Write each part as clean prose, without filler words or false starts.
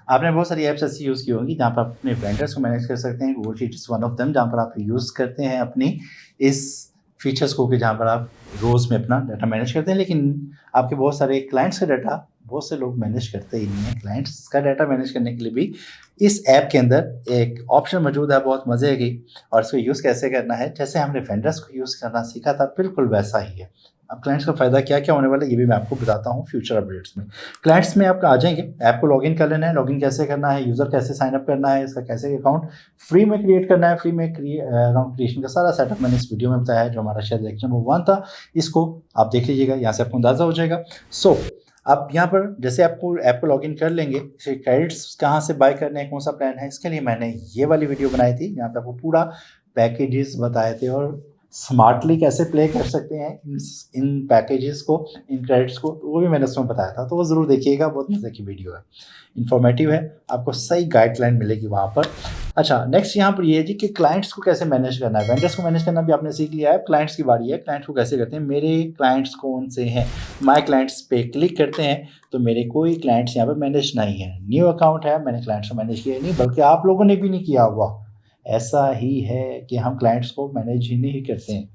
आपने बहुत सारी ऐप्स ऐसी यूज़ की होंगी जहाँ पर आप अपने वेंडर्स को मैनेज कर सकते हैं। Google sheet is one of them, जहाँ पर आप यूज़ करते हैं अपनी इस फीचर्स को कि जहाँ पर आप रोज़ में अपना डाटा मैनेज करते हैं। लेकिन आपके बहुत सारे क्लाइंट्स का डाटा बहुत से लोग मैनेज करते ही नहीं हैं। क्लाइंट्स का डाटा मैनेज करने के लिए भी इस ऐप के अंदर एक ऑप्शन मौजूद है बहुत मज़े की, और इसको यूज़ कैसे करना है, जैसे हमने वेंडर्स को यूज़ करना सीखा था बिल्कुल वैसा ही है। अब क्लाइंट्स का फ़ायदा क्या-क्या होने वाला है ये भी मैं आपको बताता हूँ फ्यूचर अपडेट्स में। क्लाइंट्स में आपका आ जाएँगे, ऐप को लॉगिन कर लेना है, लॉगिन कैसे करना है, यूज़र कैसे साइन अप करना है, इसका कैसे अकाउंट फ्री में क्रिएट करना है, फ्री में अकाउंट क्रिएशन का सारा सेटअप मैंने इस वीडियो में बताया है, जो हमारा शायद लेक्चर नंबर 1 था। इसको आप देख लीजिएगा, यहाँ से आपको अंदाज़ा हो जाएगा। अब यहाँ पर जैसे आपको ऐप को लॉगिन कर लेंगे, जैसे क्रेडिट्स कहाँ से बाय करने हैं, कौन-सा प्लान है, इसके लिए मैंने ये वाली वीडियो बनाई थी, जहाँ पे आपको पूरा पैकेजेस बताए थे और स्मार्टली कैसे प्ले कर सकते हैं इन पैकेजेस को, इन क्रेडिट्स को, वो भी मैंने उसमें बताया था। तो वो ज़रूर देखिएगा, बहुत मज़े की वीडियो है, इन्फॉर्मेटिव है, आपको सही गाइडलाइन मिलेगी वहाँ पर। अच्छा, नेक्स्ट यहाँ पर ये है जी कि क्लाइंट्स को कैसे मैनेज करना है। वेंडर्स को मैनेज करना भी आपने सीख लिया है, क्लाइंट्स की बारी है। क्लाइंट्स को कैसे करते हैं, मेरे क्लाइंट्स कौन से हैं, माय क्लाइंट्स पे क्लिक करते हैं तो मेरे कोई क्लाइंट्स यहाँ पे मैनेज नहीं है। न्यू अकाउंट है, मैंने क्लाइंट्स को मैनेज किया ही नहीं, बल्कि आप लोगों ने भी नहीं किया हुआ। ऐसा ही है कि हम क्लाइंट्स को मैनेज ही नहीं करते हैं।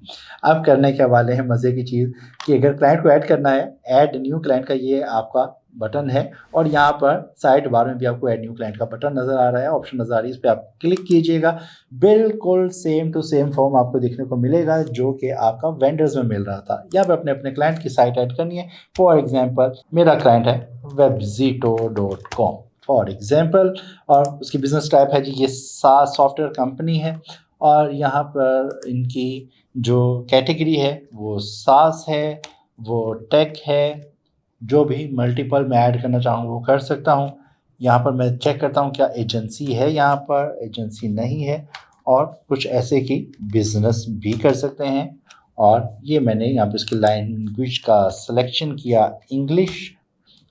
अब करने क्या वाले हैं मज़े की चीज़ कि अगर क्लाइंट को ऐड करना है, ऐड न्यू क्लाइंट का ये आपका बटन है, और यहाँ पर साइड बार में भी आपको ऐड न्यू क्लाइंट का बटन नज़र आ रहा है, ऑप्शन नज़र आ रही है, इस पे आप क्लिक कीजिएगा। बिल्कुल सेम टू सेम फॉर्म आपको देखने को मिलेगा जो कि आपका वेंडर्स में मिल रहा था। यहाँ पे अपने क्लाइंट की साइट ऐड करनी है। फॉर एग्जांपल मेरा क्लाइंट है webzito.com फॉर एग्जांपल, और उसकी बिज़नेस टाइप है जी ये सास सॉफ्टवेयर कंपनी है, और यहाँ पर इनकी जो कैटेगरी है वो सास है, वो टेक है, जो भी मल्टीपल मैं ऐड करना चाहूँ वो कर सकता हूँ। यहाँ पर मैं चेक करता हूँ क्या एजेंसी है, यहाँ पर एजेंसी नहीं है, और कुछ ऐसे की बिज़नेस भी कर सकते हैं। और ये मैंने यहाँ पे इसकी लैंग्वेज का सिलेक्शन किया इंग्लिश,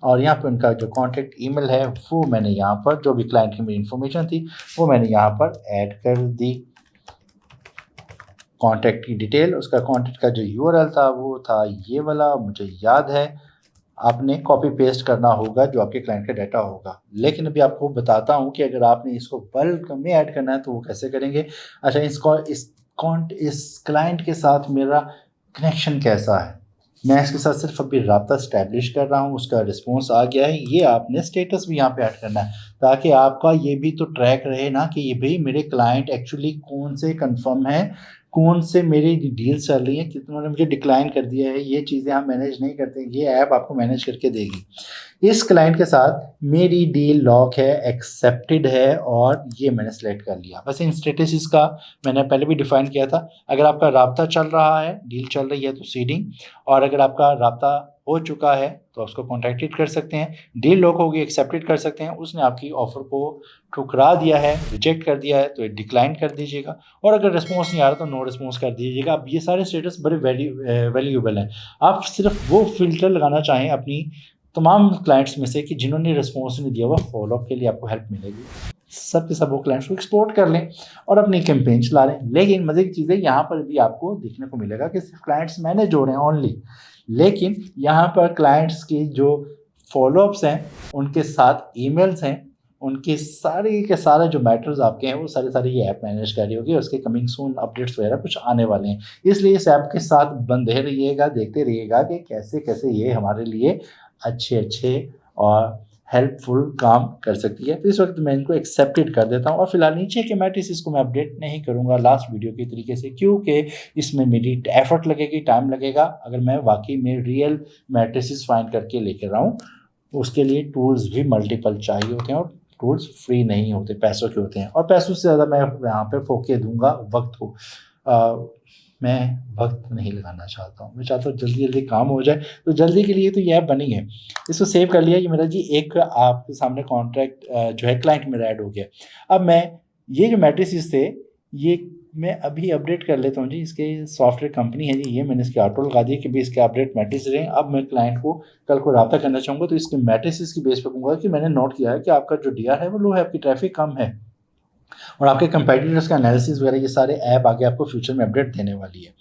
और यहाँ पे उनका जो कॉन्टैक्ट ईमेल है वो मैंने यहाँ पर, जो भी क्लाइंट की मेरी इन्फॉर्मेशन थी वो मैंने यहाँ पर ऐड कर दी। कॉन्टैक्ट की डिटेल, उसका कॉन्टैक्ट का जो यूआरएल था वो था ये वाला, मुझे याद है। आपने कॉपी पेस्ट करना होगा जो आपके क्लाइंट का डाटा होगा। लेकिन अभी आपको बताता हूँ कि अगर आपने इसको बल्क में ऐड करना है तो वो कैसे करेंगे। अच्छा, इस क्लाइंट के साथ मेरा कनेक्शन कैसा है, मैं इसके साथ सिर्फ अभी राब्ता स्टैब्लिश कर रहा हूँ, उसका रिस्पॉन्स आ गया है, ये आपने स्टेटस भी यहाँ पे ऐड करना है, ताकि आपका ये भी तो ट्रैक रहे ना कि ये भाई मेरे क्लाइंट एक्चुअली कौन से कंफर्म है, कौन से मेरी डील्स चल रही हैं, कितनों ने मुझे डिक्लाइन कर दिया है। ये चीज़ें हम मैनेज नहीं करते, ये ऐप आपको मैनेज करके देगी। इस क्लाइंट के साथ मेरी डील लॉक है, एक्सेप्टेड है, और ये मैंने सेलेक्ट कर लिया। वैसे इन स्टेटस का मैंने पहले भी डिफाइन किया था। अगर आपका राब्ता चल रहा है, डील चल रही है तो सीडिंग, और अगर आपका राब्ता हो चुका है तो उसको कॉन्टैक्टेड कर सकते हैं। डील लॉक होगी, एक्सेप्टेड कर सकते हैं। उसने आपकी ऑफर को ठुकरा दिया है, रिजेक्ट कर दिया है, तो डिक्लाइन कर दीजिएगा, और अगर रिस्पॉन्स नहीं आ रहा तो नो रिस्पॉन्स कर दीजिएगा। अब ये सारे स्टेटस बड़े वैल्यूएबल हैं। आप सिर्फ वो फिल्टर लगाना चाहें अपनी तमाम क्लाइंट्स में से कि जिन्होंने रिस्पॉन्स नहीं दिया हुआ, फॉलोअप के लिए आपको हेल्प मिलेगी। सब के सब वो क्लाइंट्स को एक्सपोर्ट कर लें और अपनी कैंपेन चला लें। लेकिन मज़े की चीज़ है, यहाँ पर भी आपको देखने को मिलेगा कि सिर्फ क्लाइंट्स मैनेज हो रहे हैं ओनली, लेकिन यहाँ पर क्लाइंट्स की जो फॉलोअप्स हैं, उनके साथ ईमेल्स हैं, उनके सारे के सारे जो मैटर्स आपके हैं वो सारे ये ऐप मैनेज कर रही होगी, और उसके कमिंग सून अपडेट्स वगैरह कुछ आने वाले हैं। इसलिए इस ऐप के साथ बंधे रहिएगा, देखते रहिएगा कि कैसे कैसे ये हमारे लिए अच्छे और हेल्पफुल काम कर सकती है। तो इस वक्त मैं इनको एक्सेप्टेड कर देता हूँ, और फिलहाल नीचे के मैट्रिसेस को मैं अपडेट नहीं करूँगा लास्ट वीडियो के तरीके से, क्योंकि इसमें मेरी एफर्ट लगेगी, टाइम लगेगा। अगर मैं वाकई में रियल मैट्रिसेस फाइंड करके लेकर आऊँ, उसके लिए टूल्स भी मल्टीपल चाहिए होते हैं, और टूल्स फ्री नहीं होते, पैसों के होते हैं, और पैसों से ज़्यादा मैं यहाँ पर फोके दूंगा वक्त को। मैं वक्त नहीं लगाना चाहता हूँ, मैं चाहता हूँ जल्दी जल्दी काम हो जाए। तो जल्दी के लिए तो ये ऐप बनी है, इसको सेव कर लिया। ये मेरा जी एक आपके सामने कॉन्ट्रैक्ट जो है क्लाइंट मेरा ऐड हो गया। अब मैं ये जो मैट्रिसेस थे ये मैं अभी अपडेट कर लेता हूँ जी। इसके सॉफ्टवेयर कंपनी है जी, ये मैंने इसके ऑटो लगा दिया कि भाई इसके अपडेट मैट्रिसेस हैं। अब मैं क्लाइंट को कल को रब्ता करना चाहूँगा तो इसके मैट्रिसेस की बेस पर कहूँगा कि मैंने नोट किया है कि आपका जो डीआर है वो लो है, आपकी ट्रैफिक कम है, और आपके कंपेटिटर्स का एनालिसिस वगैरह ये सारे ऐप आगे आपको फ्यूचर में अपडेट देने वाली है।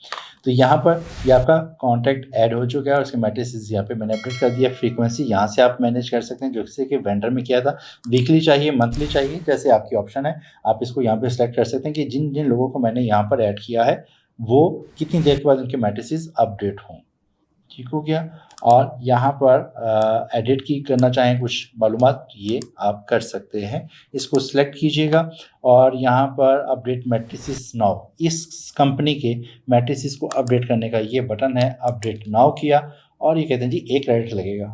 तो यहाँ पर ये आपका कॉन्टैक्ट ऐड हो चुका है और इसके मैट्रिसेस यहाँ पे मैंने अपडेट कर दिया। फ्रीक्वेंसी यहाँ से आप मैनेज कर सकते हैं, जैसे कि वेंडर में किया था, वीकली चाहिए, मंथली चाहिए, जैसे आपकी ऑप्शन है। आप इसको यहाँ पे सेलेक्ट कर सकते हैं कि जिन जिन लोगों को मैंने यहाँ पर ऐड किया है वो कितनी देर के बाद उनके मैट्रिसेस अपडेट हों। ठीक हो गया। और यहाँ पर एडिट की करना चाहें कुछ मालूमात, ये आप कर सकते हैं। इसको सिलेक्ट कीजिएगा और यहाँ पर अपडेट मैट्रिसेस नाउ, इस कंपनी के मैट्रिसेस को अपडेट करने का ये बटन है। अपडेट नाउ किया और ये कहते हैं जी 1 क्रेडिट लगेगा।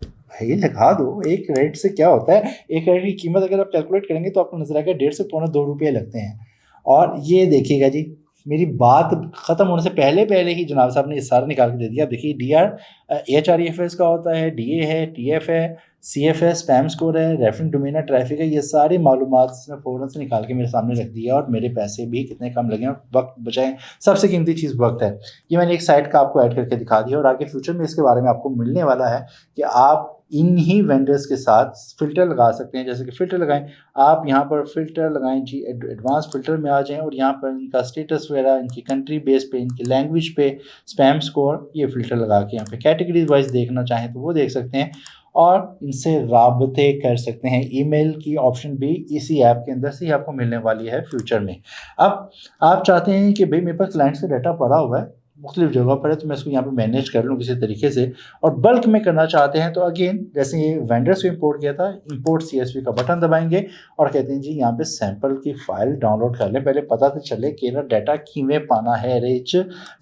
भाई लगा दो, 1 क्रेडिट से क्या होता है। 1 क्रेडिट की कीमत अगर आप कैलकुलेट करेंगे तो आपको नजर आएगा 1.5 से 1.25 लगते हैं। और ये देखिएगा जी, मेरी बात खत्म होने से पहले ही जनाब साहब ने ये सारा निकाल के दे दिया। देखिए DRHREFS का होता है, DA है, TF है, CF है, स्पैम स्कोर है, रेफरेंस डोमेन ट्रैफिक है, ये सारी मालूमात इसने फ़ौरन से निकाल के मेरे सामने रख दिया और मेरे पैसे भी कितने कम लगे और वक्त बचाएं। सबसे कीमती चीज़ वक्त है। ये मैंने एक साइट का आपको ऐड करके दिखा दिया और आगे फ्यूचर में इसके बारे में आपको मिलने वाला है कि आप इन्हीं वेंडर्स के साथ फ़िल्टर लगा सकते हैं। जैसे कि फ़िल्टर लगाएं, आप यहाँ पर फ़िल्टर लगाएं जी, एडवांस फ़िल्टर में आ जाएं और यहाँ पर इनका स्टेटस वगैरह, इनकी कंट्री बेस पे, इनकी लैंग्वेज पे, स्पैम स्कोर, ये फ़िल्टर लगा के यहाँ पे कैटेगरीज वाइज देखना चाहें तो वो देख सकते हैं और इनसे राबते कर सकते हैं। ईमेल की ऑप्शन भी इसी ऐप के अंदर से ही आपको मिलने वाली है फ्यूचर में। अब आप चाहते हैं कि भाई मेरे पास क्लाइंट्स का डाटा पड़ा हुआ है मुख्तलिफ जगह पर है, तो मैं इसको यहाँ पे मैनेज कर लूँ किसी तरीके से, और बल्क में करना चाहते हैं तो अगेन जैसे ये वेंडर्स को इंपोर्ट किया था, इंपोर्ट CSV का बटन दबाएंगे और कहते हैं जी यहाँ पे सैंपल की फाइल डाउनलोड कर लें। पहले पता तो चले कि ना डाटा किमें पाना है। रिच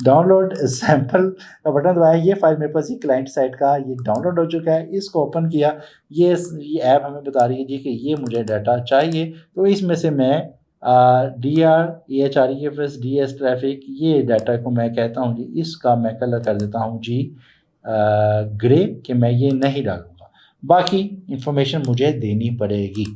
डाउनलोड सैंपल का बटन दबाया, ये फाइल मेरे पास ही क्लाइंट साइड का ये डाउनलोड हो चुका है। इसको ओपन किया, ये ऐप हमें बता रही है जी कि ये मुझे डाटा चाहिए, तो इसमें से मैं DRHREFS DS ट्रैफिक, ये डाटा को मैं कहता हूँ जी, इसका मैं कलर कर देता हूँ जी ग्रे, कि मैं ये नहीं डालूँगा। बाकी इन्फॉर्मेशन मुझे देनी पड़ेगी,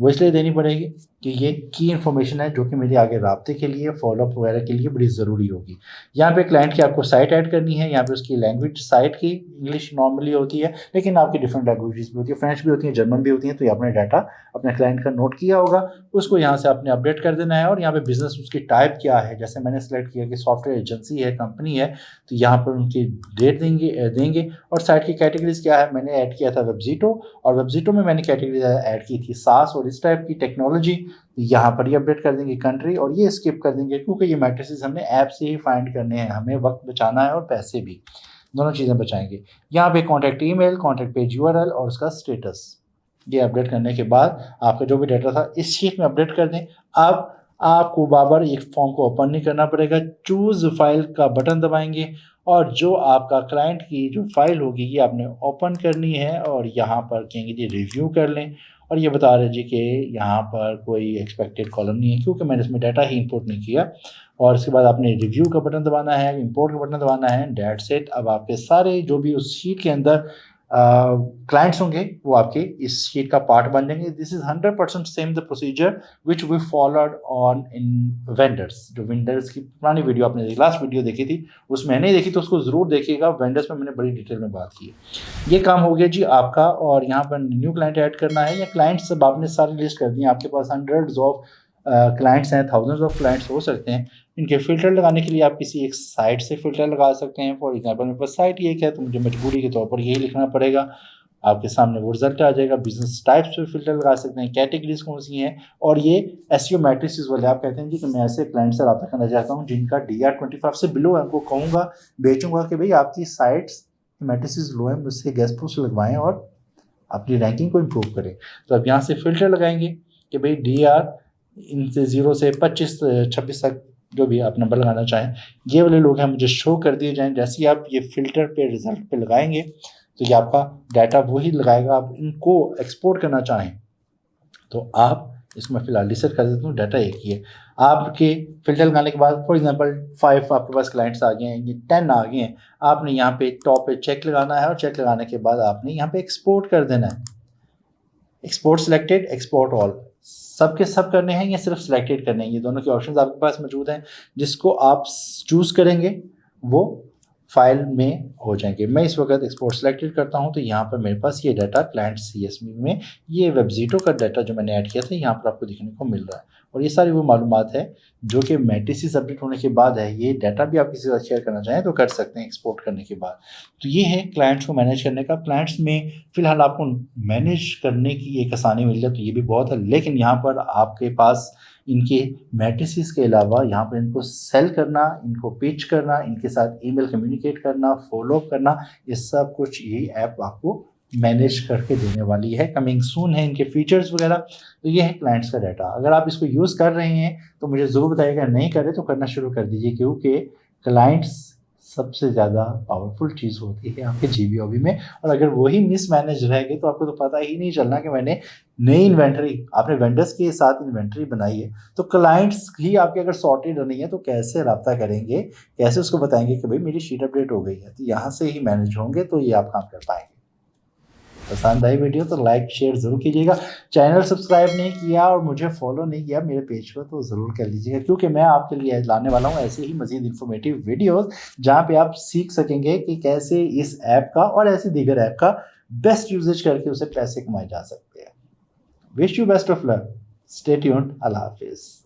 वो इसलिए देनी पड़ेगी कि ये की इन्फॉर्मेशन है जो कि मेरे आगे राब्ते के लिए, फॉलोअप वगैरह के लिए बड़ी ज़रूरी होगी। यहाँ पे क्लाइंट की आपको साइट ऐड करनी है। यहाँ पे उसकी लैंग्वेज साइट की इंग्लिश नॉर्मली होती है, लेकिन आपकी डिफरेंट लैंग्वेजेस भी होती है, फ्रेंच भी होती है, जर्मन भी होती है। तो ये आपने डाटा अपने क्लाइंट का नोट किया होगा, उसको यहाँ से आपने अपडेट कर देना है। और यहाँ पे बिजनेस उसकी टाइप क्या है, जैसे मैंने सेलेक्ट किया कि सॉफ्टवेयर एजेंसी है, कंपनी है, तो यहाँ पर उनकी डेट देंगे और साइट की कैटेगरीज क्या है। मैंने ऐड किया था वेबजीटो, और वेबजीटो में मैंने कैटेगरी ऐड की थी सास और इस टाइप की टेक्नोलॉजी, यहाँ पर ही अपडेट कर देंगे कंट्री, और ये स्किप कर देंगे क्योंकि ये मैट्रिसेस हमने ऐप से ही फाइंड करने हैं। हमें वक्त बचाना है और पैसे भी, दोनों चीज़ें बचाएंगे। यहाँ पे contact email, contact page URL और उसका स्टेटस, ये अपडेट करने के बाद आपका जो भी डाटा था इस शीट में अपडेट कर दें। अब आपको बार-बार एक फॉर्म को ओपन नहीं करना पड़ेगा। चूज़ फाइल का बटन दबाएंगे और जो आपका क्लाइंट की जो फाइल होगी ये आपने ओपन करनी है और यहाँ पर कहेंगे जी रिव्यू कर लें। और ये बता रहे जी कि यहाँ पर कोई एक्सपेक्टेड कॉलम नहीं है क्योंकि मैंने इसमें डाटा ही इंपोर्ट नहीं किया। और इसके बाद आपने रिव्यू का बटन दबाना है, इंपोर्ट का बटन दबाना है, दैट्स इट। अब आपके सारे जो भी उस शीट के अंदर क्लाइंट्स होंगे वो आपके इस शीट का पार्ट बन जाएंगे। This is 100% same the procedure which we followed on in vendors. जो वेंडर्स की पुरानी वीडियो आपने लास्ट वीडियो देखी थी उसमें नहीं देखी तो उसको ज़रूर देखिएगा, वेंडर्स में मैंने बड़ी डिटेल में बात की है। ये काम हो गया जी आपका। और यहाँ पर न्यू क्लाइंट ऐड करना है या क्लाइंट्स सब आपने सारी लिस्ट कर दी है। आपके पास हंड्रेड्स ऑफ क्लाइंट्स हैं, थाउजेंड्स ऑफ क्लाइंट्स हो सकते हैं। इनके फ़िल्टर लगाने के लिए आप किसी एक साइट से फ़िल्टर लगा सकते हैं। फॉर एग्जांपल मेरे पास साइट ये है तो मुझे मजबूरी के तौर पर यही लिखना पड़ेगा। आपके सामने वो रिजल्ट आ जाएगा। बिजनेस टाइप्स पे फ़िल्टर लगा सकते हैं, कैटेगरीज कौन सी हैं। और ये एसईओ मैट्रिसेस वाले आप कहते हैं जी कि मैं ऐसे क्लाइंट से रब्ता करना चाहता हूँ जिनका DR25 से बिलो है, उनको कहूँगा बेचूँगा कि भाई आपकी साइट्स मैट्रिसेस लो है, मुझसे गेस्ट पोस्ट लगवाएँ और अपनी रैंकिंग को इम्प्रूव करें। तो अब यहाँ से फ़िल्टर लगाएंगे कि भाई DR इनसे 0 से 25-26 तक जो भी आप नंबर लगाना चाहें ये वाले लोग हैं मुझे शो कर दिए जाएं। जैसे ही आप ये फ़िल्टर पे रिज़ल्ट पे लगाएंगे तो ये आपका डाटा वही लगाएगा। आप इनको एक्सपोर्ट करना चाहें तो आप इसको मैं फ़िलहाल रिसेट कर देता हूँ, डाटा एक ही है। आपके फ़िल्टर लगाने के बाद फॉर एग्जांपल 5 आपके पास क्लाइंट्स आ गए हैं, ये 10 आ गए हैं। आपने यहाँ पे टॉप पे चेक लगाना है और चेक लगाने के बाद आपने यहाँ पे एक्सपोर्ट कर देना है। एक्सपोर्ट सिलेक्टेड, एक्सपोर्ट ऑल, सबके सब करने हैं या सिर्फ सिलेक्टेड करने हैं, ये दोनों के ऑप्शंस आपके पास मौजूद हैं। जिसको आप चूज़ करेंगे वो फाइल में हो जाएंगे। मैं इस वक्त एक्सपोर्ट सेलेक्टेड करता हूं तो यहाँ पर मेरे पास ये डाटा क्लाइंट CSV में ये वेबजीटो का डाटा जो मैंने ऐड किया था यहाँ पर आपको देखने को मिल रहा है। और ये सारी वो मालूमात है जो कि मैट्रिसेस अपडेट होने के बाद है। ये डाटा भी आप किसी के साथ शेयर करना चाहें तो कर सकते हैं एक्सपोर्ट करने के बाद। तो ये है क्लाइंट्स को मैनेज करने का। क्लाइंट्स में फिलहाल आपको मैनेज करने की एक आसानी मिल जाए तो ये भी बहुत है, लेकिन यहाँ पर आपके पास इनके मैट्रिसेस के अलावा यहाँ पर इनको सेल करना, इनको पिच करना, इनके साथ ईमेल कम्युनिकेट करना, फॉलोअप करना, ये सब कुछ ये ऐप आपको मैनेज करके देने वाली है। कमिंग सून है इनके फीचर्स वगैरह। तो ये है क्लाइंट्स का डाटा। अगर आप इसको यूज़ कर रहे हैं तो मुझे ज़रूर बताइएगा, नहीं कर रहे तो करना शुरू कर दीजिए, क्योंकि क्लाइंट्स सबसे ज़्यादा पावरफुल चीज़ होती है आपके GBOB में। और अगर वही मिसमैनेज रह गए तो आपको तो पता ही नहीं चलना कि मैंने नई इन्वेंट्री, आपने वेंडर्स के साथ इन्वेंट्री बनाई है तो क्लाइंट्स ही आपके अगर सॉर्टेड नहीं है तो कैसे रब्ता करेंगे, कैसे उसको बताएंगे कि भाई मेरी शीट अपडेट हो गई है। तो यहाँ से ही मैनेज होंगे तो ये आप काम कर पाएंगे। पसंद आई वीडियो तो लाइक शेयर ज़रूर कीजिएगा। चैनल सब्सक्राइब नहीं किया और मुझे फॉलो नहीं किया मेरे पेज पर तो ज़रूर कर लीजिएगा, क्योंकि मैं आपके लिए लाने वाला हूँ ऐसे ही मज़ीद इन्फॉर्मेटिव वीडियोस जहाँ पे आप सीख सकेंगे कि कैसे इस ऐप का और ऐसे दीगर ऐप का बेस्ट यूजेज करके उसे पैसे कमाए जा सकते हैं। Wish you best of luck. Stay tuned. अल्लाह हाफिज़।